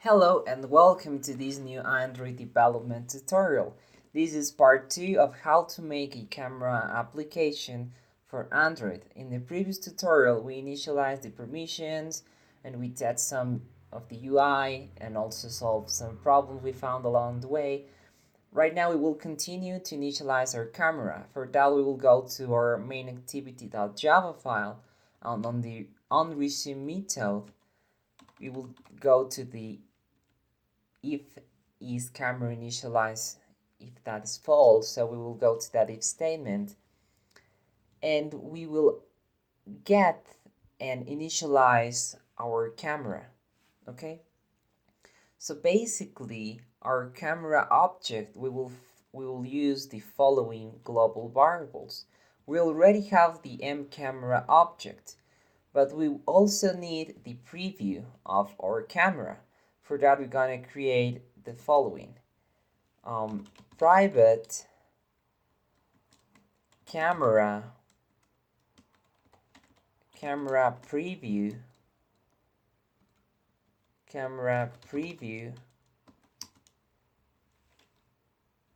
Hello and welcome to this new Android development tutorial. This is part 2 of how to make a camera application for Android. In the previous tutorial we initialized the permissions and we tested some of the UI and also solved some problems we found along the way. Right now we will continue to initialize our camera. For that we will go to our main activity.java file and on the onResume method we will go to the if is camera initialized if that is false, so we will go to that if statement and we will get and initialize our camera. Okay, so basically our camera object we will use the following global variables. We already have the M camera object, but we also need the preview of our camera. For that we're gonna create the following. Private camera preview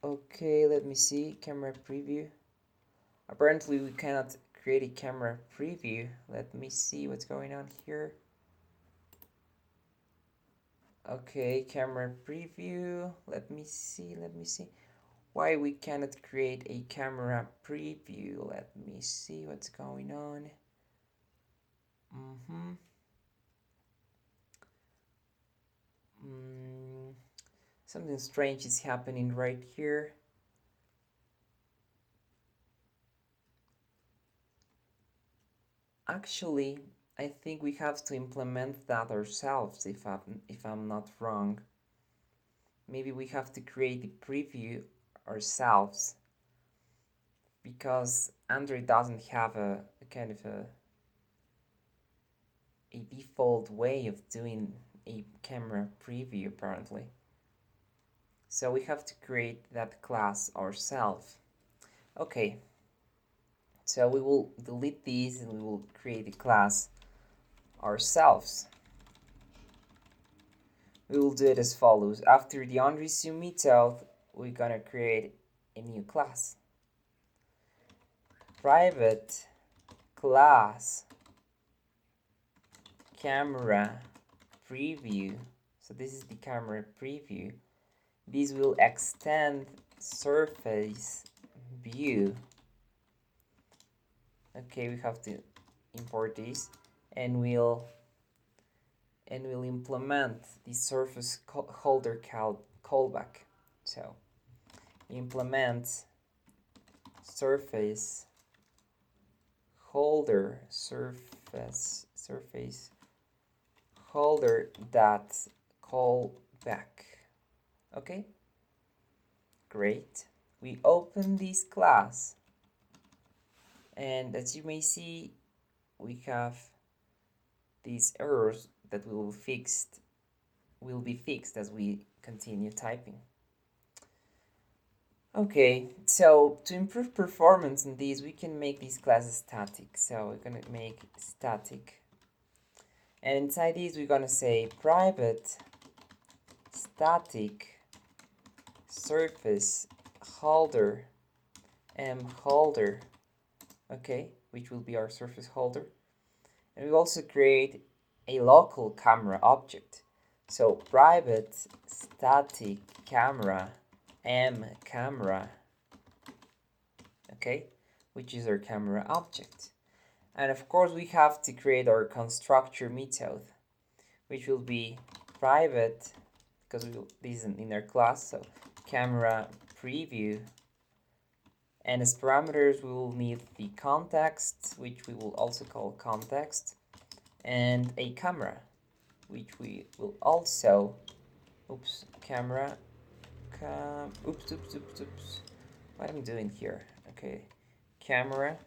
okay, let me see. Camera preview, apparently we cannot create a camera preview. Let me see what's going on here. Okay, camera preview, let me see why we cannot create a camera preview. Let me see what's going on. Something strange is happening right here. Actually, I think we have to implement that ourselves if I'm not wrong. Maybe we have to create the preview ourselves because Android doesn't have a kind of a default way of doing a camera preview apparently. So we have to create that class ourselves. Okay, so we will delete these and we will create a class ourselves. We will do it as follows. After the onResume method, we're gonna create a new class. Private class camera preview. So this is the camera preview. This will extend surface view. Okay, we have to import this and we'll implement the surface holder callback. So implement surface holder dot callback. Okay, great. We open this class and as you may see we have these errors that will be fixed as we continue typing. Okay, so to improve performance in these we can make these classes static. So we're gonna make static and inside these we're gonna say private static surface holder holder, okay, which will be our surface holder, and we also create a local camera object. So private static camera camera, okay, which is our camera object. And of course we have to create our constructor method, which will be private, because this is in our class, so camera preview, and as parameters we will need the context, which we will also call context, and a camera, which we will also camera what am I doing here? Okay, camera,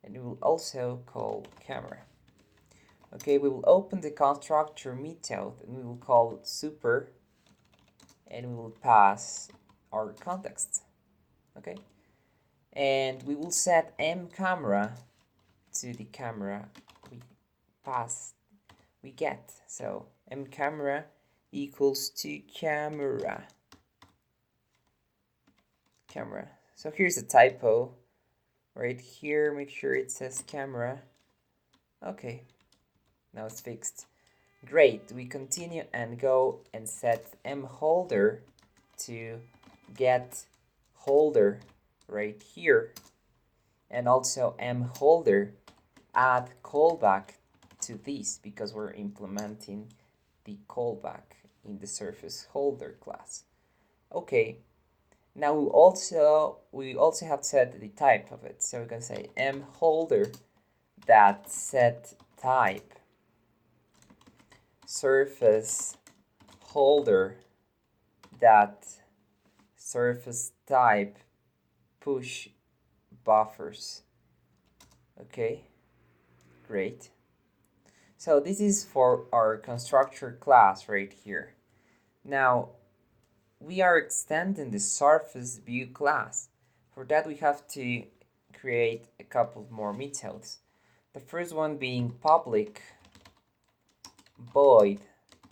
and we will also call camera. Okay, we will open the constructor method and we will call it super and we will pass our context. Okay, and we will set M camera to the camera we get. So M camera equals to camera. So here's a typo right here. Make sure it says camera. Okay, now it's fixed. Great. We continue and go and set mHolder to get holder right here, and also mHolder add callback to this because we're implementing the callback in the surface holder class. Okay, now we also have set the type of it, so we can say mHolder that set type surface holder that surface type push buffers. Okay, great. So this is for our constructor class right here. Now we are extending the surface view class. For that we have to create a couple more methods. The first one being public void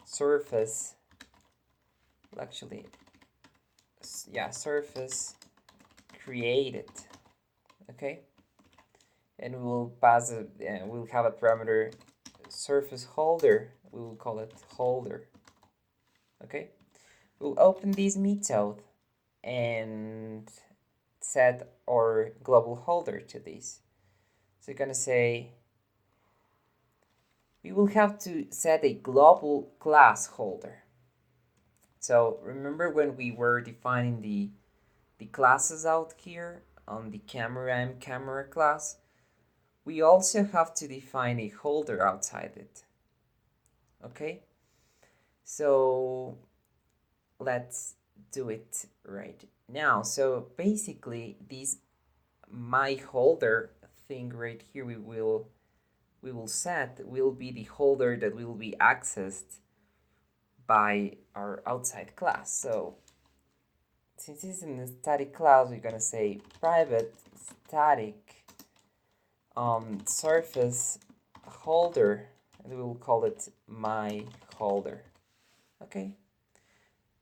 surface, surface created. Okay, and we will pass we'll have a parameter surface holder. We will call it holder. Okay, we'll open this method and set our global holder to this. So you're gonna say we will have to set a global class holder. So remember when we were defining the classes out here on the camera class, we also have to define a holder outside it. Okay, so let's do it right now. So basically this my holder thing right here we will set will be the holder that will be accessed by our outside class. So since it's in the static class, we're gonna say private static surface holder, and we will call it my holder. Okay,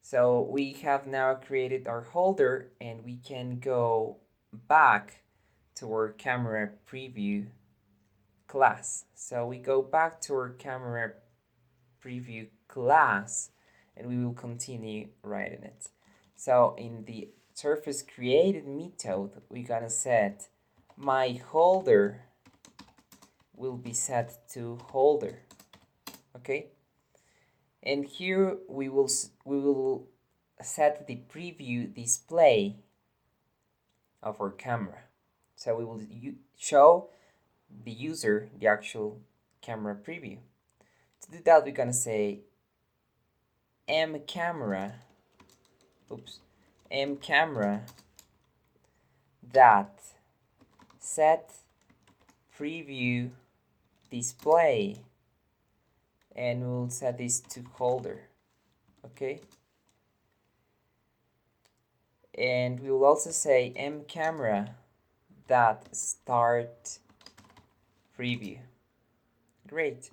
so we have now created our holder, and we can go back to our camera preview class. So we go back to our camera preview class, and we will continue writing it. So in the surface created method, we're gonna set my holder will be set to holder. Okay, and here we will set the preview display of our camera. So we will show the user the actual camera preview. To do that, we're gonna say mCamera that set preview display, and we'll set this to holder. Okay, and we will also say mCamera that start preview. Great.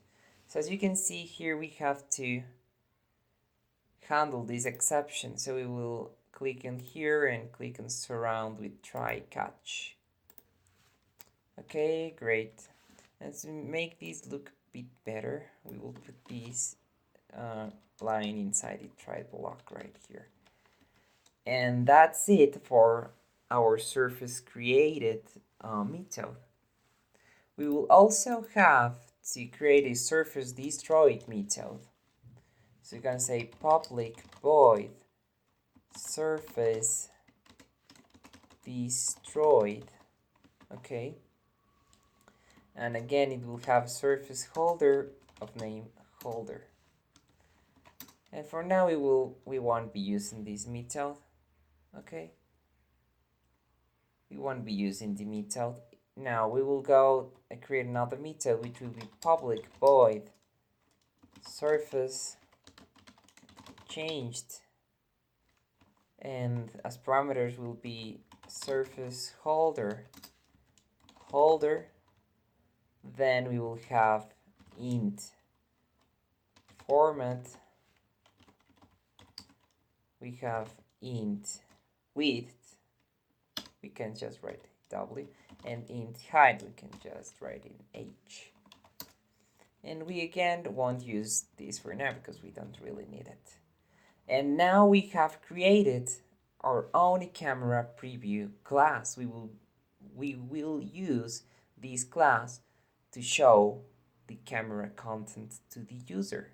So as you can see here, we have to handle this exception. So we will click in here and click on surround with try catch. Okay, great. And to make this look a bit better, we will put this line inside the try block right here. And that's it for our surface created method. We will also have to create a surface destroyed method. So you're gonna say public void surface destroyed. Okay, and again it will have surface holder of name holder. And for now we won't be using this method. Okay, we won't be using the method. Now we will go and create another method which will be public void surface changed, and as parameters will be surface holder. Then we will have int format we have int width, we can just write W, and int height, we can just write in H. And we again won't use this for now because we don't really need it. And now we have created our own camera preview class. We will use this class to show the camera content to the user,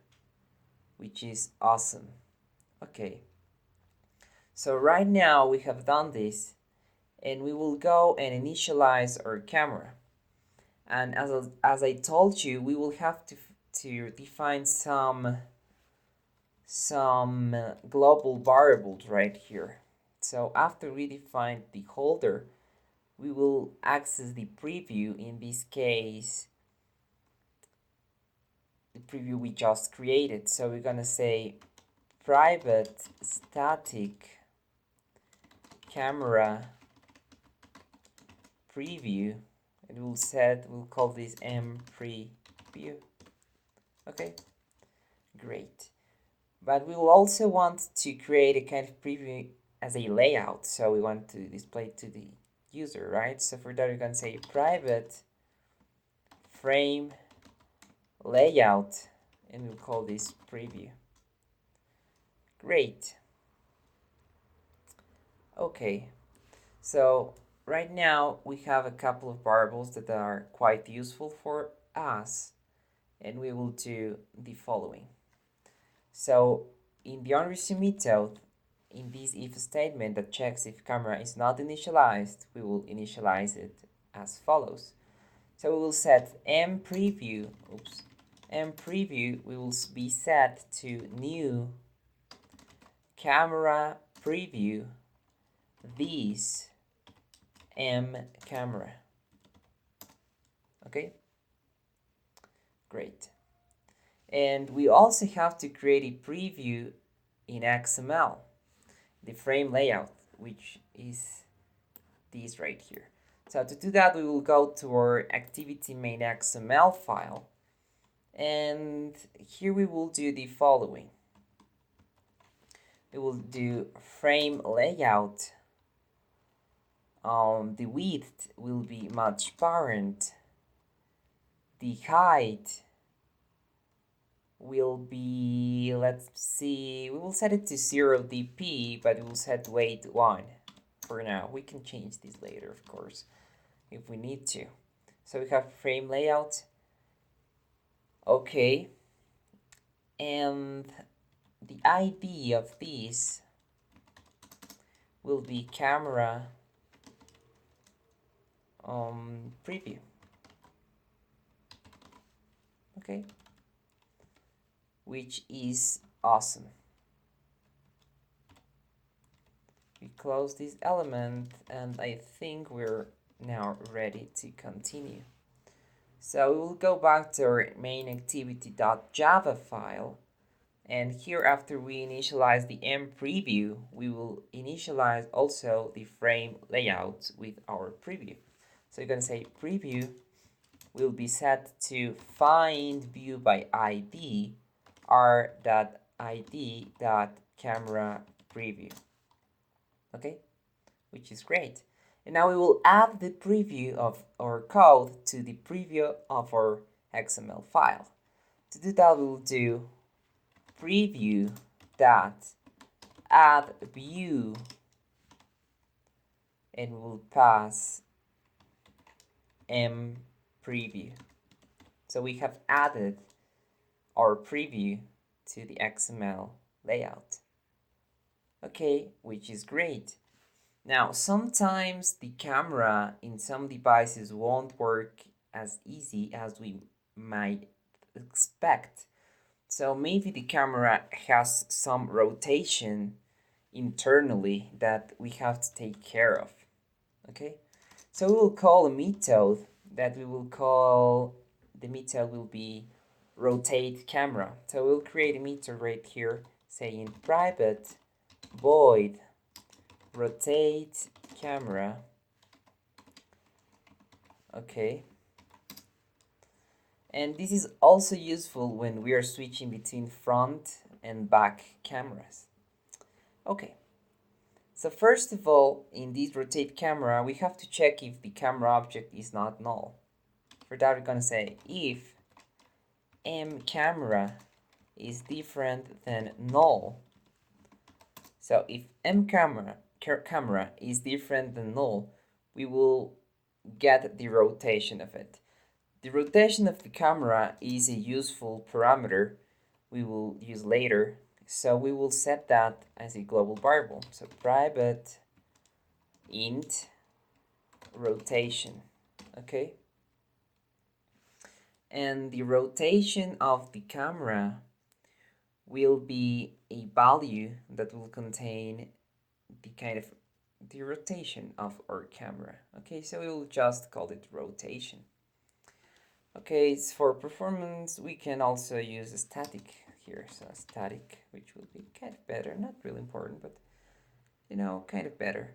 which is awesome. Okay, so right now we have done this, and we will go and initialize our camera. And as I told you, we will have to define some global variables right here. So after we define the holder, we will access the preview, in this case the preview we just created. So we're gonna say private static camera preview, and we'll call this m preview. Okay, great. But we will also want to create a kind of preview as a layout, so we want to display to the user, right? So for that, we can say private frame layout, and we'll call this preview. Great. Okay, so right now we have a couple of variables that are quite useful for us, and we will do the following. So in the onResume method, in this if statement that checks if camera is not initialized, we will initialize it as follows. So we will set mPreview, mPreview, we will be set to new camera preview this m camera. Okay, great. And we also have to create a preview in XML, the frame layout, which is this right here. So to do that, we will go to our activity main XML file, and here we will do the following. We will do frame layout. The width will be much parent. The height will be, let's see, we will set it to 0 dp, but we will set weight 1 for now. We can change this later, of course, if we need to. So we have frame layout. Okay, and the ID of this will be camera preview. Okay, which is awesome. We close this element, and I think we're now ready to continue. So we will go back to our main activity.java file, and here after we initialize the mPreview, we will initialize also the frame layout with our preview. So you're going to say preview will be set to find view by ID r.id.camera preview. Okay, which is great. And now we will add the preview of our code to the preview of our XML file. To do that, we will do preview dot add view, and we'll pass m preview. So we have added our preview to the XML layout. Okay, which is great. Now, sometimes the camera in some devices won't work as easy as we might expect. So maybe the camera has some rotation internally that we have to take care of. Okay, so we will call a method that we will call, the method will be rotate camera. So we'll create a method right here saying private void rotate camera. Okay, and this is also useful when we are switching between front and back cameras. Okay, so first of all, in this rotate camera, we have to check if the camera object is not null. For that, we're going to say if M camera is different than null. So if M camera is different than null, we will get the rotation of it. The rotation of the camera is a useful parameter we will use later, so we will set that as a global variable. So private int rotation, okay? And the rotation of the camera will be a value that will contain the kind of the rotation of our camera. Okay, so we will just call it rotation. Okay, it's for performance, we can also use a static here. So static, which will be kind of better, not really important, but you know, kind of better.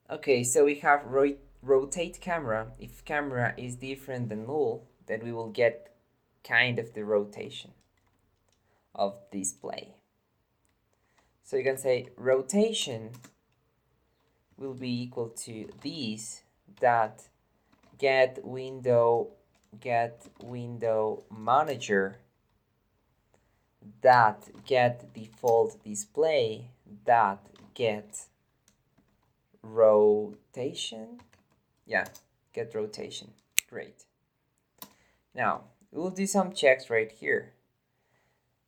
Okay, so we have rotate camera. If camera is different than null, then we will get kind of the rotation of display. So you can say rotation will be equal to this dot get window manager dot get default display dot get rotation. Yeah, get rotation. Great. Now we'll do some checks right here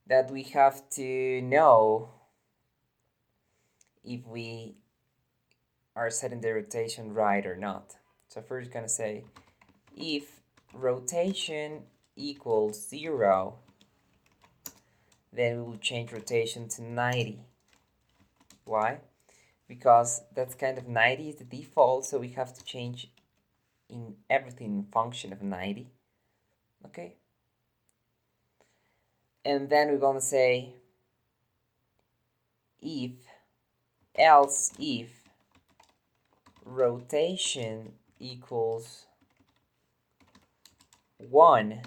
that we have to know if we are setting the rotation right or not. So first gonna say if rotation equals 0, then we will change rotation to 90. Why? Because that's kind of 90 is the default, so we have to change in everything in function of 90. Okay? And then we're gonna say if, else if rotation equals 1,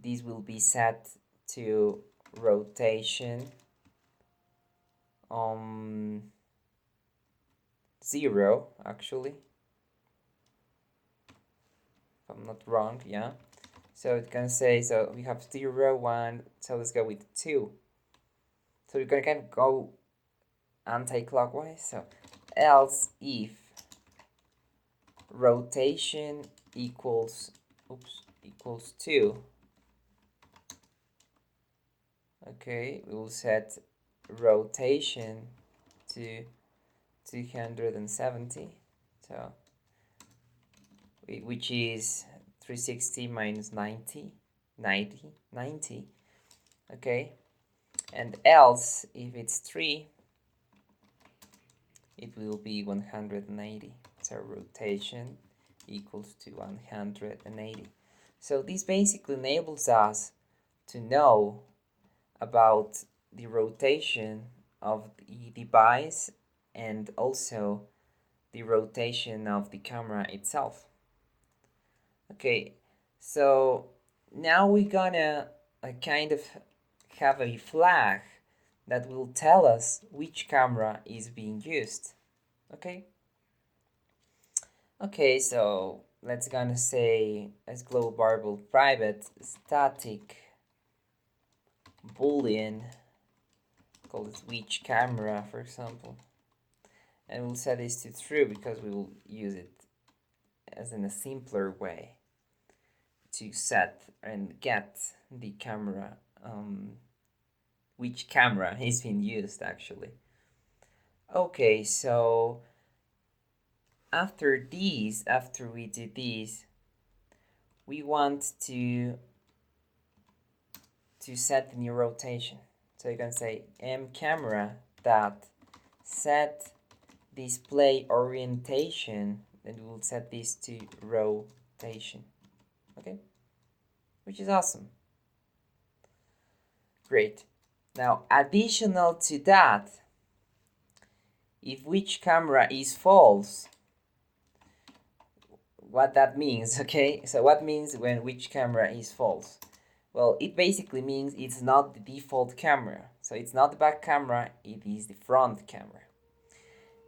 these will be set to rotation 0 actually, if I'm not wrong. Yeah, so it's gonna say, so we have 0, 1, so let's go with 2. So we're gonna kind of go anti-clockwise. So else if rotation equals 2, okay, we will set rotation to 270, so which is 360 minus 90. Okay, and else if it's 3, it will be 180. So rotation equals to 180. So this basically enables us to know about the rotation of the device and also the rotation of the camera itself. Okay, so now we're gonna kind of have a flag that will tell us which camera is being used. Okay, so let's gonna say as global variable private static boolean, call it which camera, for example, and we'll set this to true because we will use it as in a simpler way to set and get the camera, which camera is being used actually. Okay, so after we do this, we want to set the new rotation. So you can say m camera dot set display orientation, and we will set this to rotation. Okay, which is awesome. Great. Now additional to that, if which camera is false, what that means, okay? So what means when which camera is false? Well, it basically means it's not the default camera. So it's not the back camera, it is the front camera.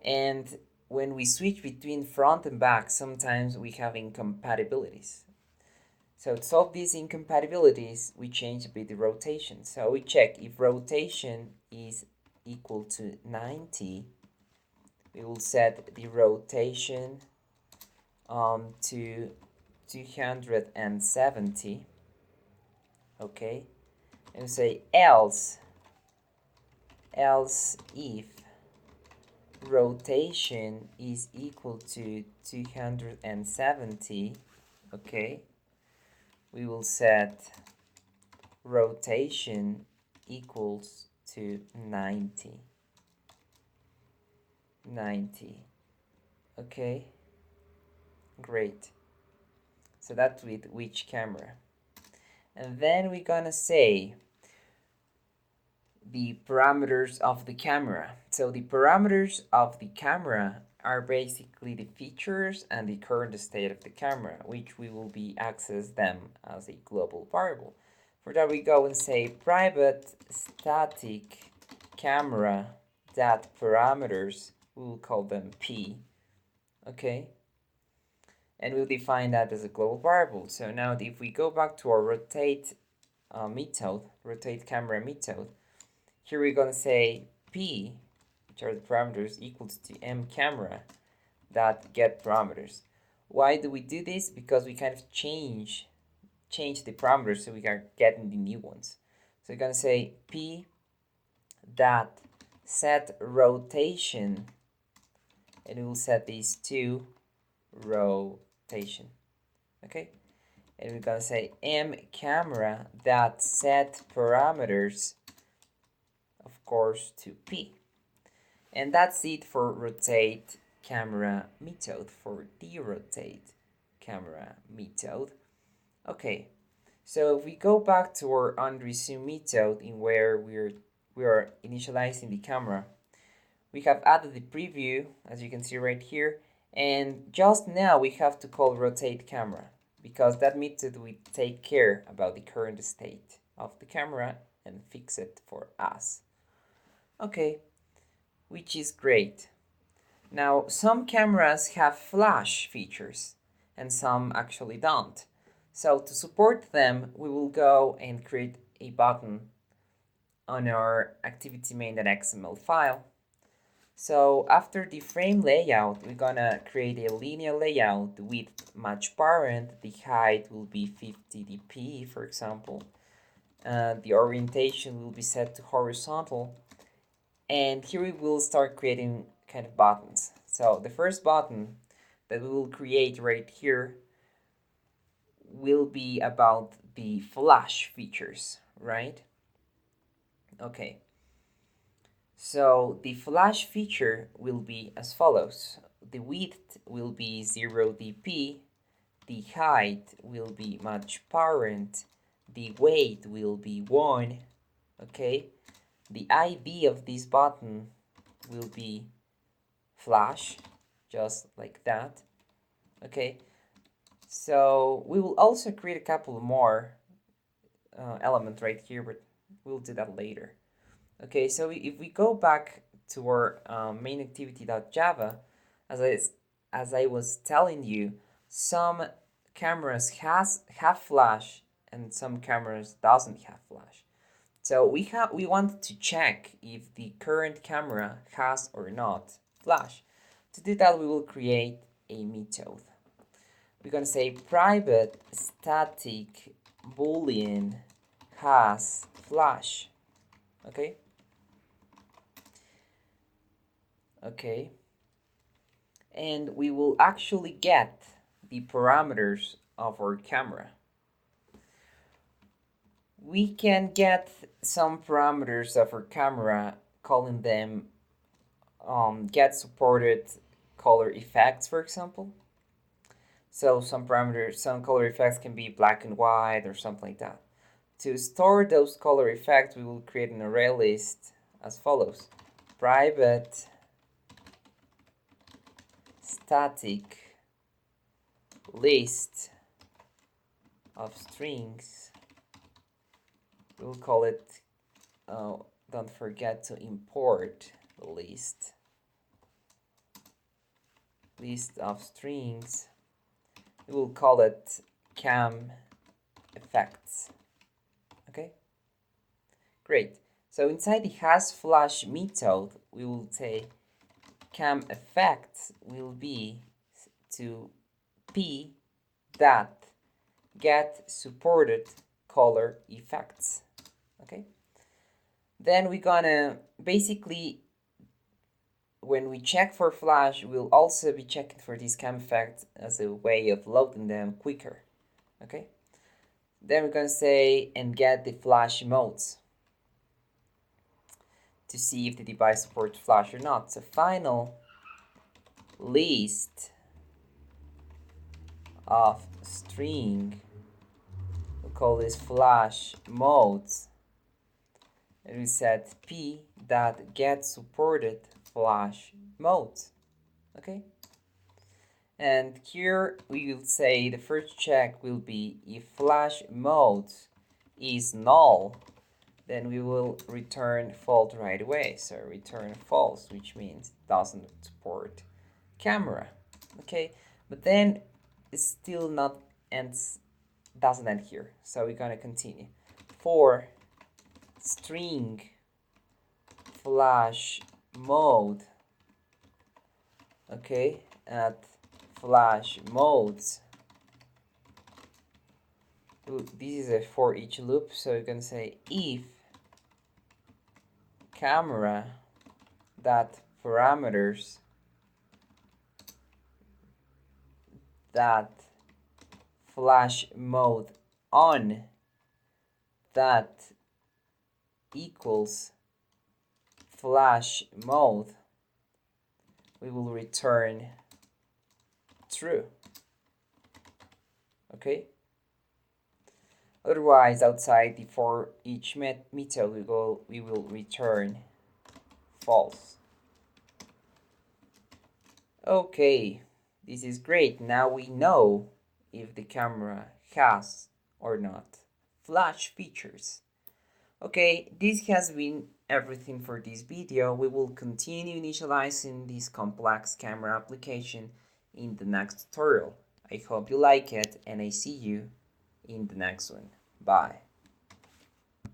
And when we switch between front and back, sometimes we have incompatibilities. So to solve these incompatibilities, we change a bit the rotation. So we check if rotation is equal to 90, we will set the rotation to 270, okay? And we say else if rotation is equal to 270, okay, we will set rotation equals to 90. Okay, great. So that's with which camera. And then we're gonna say the parameters of the camera. So the parameters of the camera are basically the features and the current state of the camera, which we will be access them as a global variable. For that, we go and say private static camera dot parameters. We will call them P. Okay, and we'll define that as a global variable. So now if we go back to our rotate method, rotate camera method, here we're gonna say P, which are the parameters, equals to M camera dot get parameters. Why do we do this? Because we kind of change the parameters so we are getting the new ones. So we're gonna say P dot set rotation, and we will set these to rotation. Okay, and we're gonna say M camera dot set parameters, of course, to P. And that's it for rotate camera method, for the rotate camera method. Okay, so if we go back to our onResume method in where we are initializing the camera, we have added the preview, as you can see right here, and just now we have to call rotate camera because that method will take care about the current state of the camera and fix it for us. Okay, which is great. Now, some cameras have flash features and some actually don't. So to support them, we will go and create a button on our activity main.xml file. So after the frame layout, we're gonna create a linear layout with match parent. The height will be 50 dp, for example. The orientation will be set to horizontal. And here we will start creating kind of buttons. So the first button that we will create right here will be about the flash features, right? Okay. So the flash feature will be as follows. The width will be 0 dp, the height will be match parent, the weight will be 1, okay? The ID of this button will be flash, just like that, okay? So we will also create a couple more elements right here, but we'll do that later. Okay, so if we go back to our main activity.java, as I was telling you, some cameras have flash and some cameras doesn't have flash. So we want to check if the current camera has or not flash. To do that, we will create a method. We're gonna say private static boolean has flash. Okay. Okay, and we will actually get the parameters of our camera. We can get some parameters of our camera, calling them get supported color effects, for example. So some parameters, some color effects can be black and white or something like that. To store those color effects, we will create an array list as follows. Private static list of strings we'll call it, don't forget to import the list of strings. We will call it cam effects. Okay, great. So inside the has flash method, we will say cam effects will be to p that get supported color effects. Okay, then we're gonna basically, when we check for flash, we'll also be checking for these cam effects as a way of loading them quicker. Okay, then we're gonna say and get the flash modes to see if the device supports flash or not. So final list of string, we'll call this flash modes, and we set p that get supported flash modes. Okay, and here we will say the first check will be if flash mode is null, then we will return false right away. So return false, which means doesn't support camera. Okay, but then it's still not ends, doesn't end here. So we're gonna continue. For string flash mode, okay, at flash modes, this is a for each loop, so you can say if camera that parameters that flash mode on that equals flash mode, we will return true. Okay, otherwise outside the for each method we will return false. Okay, this is great. Now we know if the camera has or not flash features. Okay, this has been everything for this video. We will continue initializing this complex camera application in the next tutorial. I hope you like it and I see you in the next one. Bye.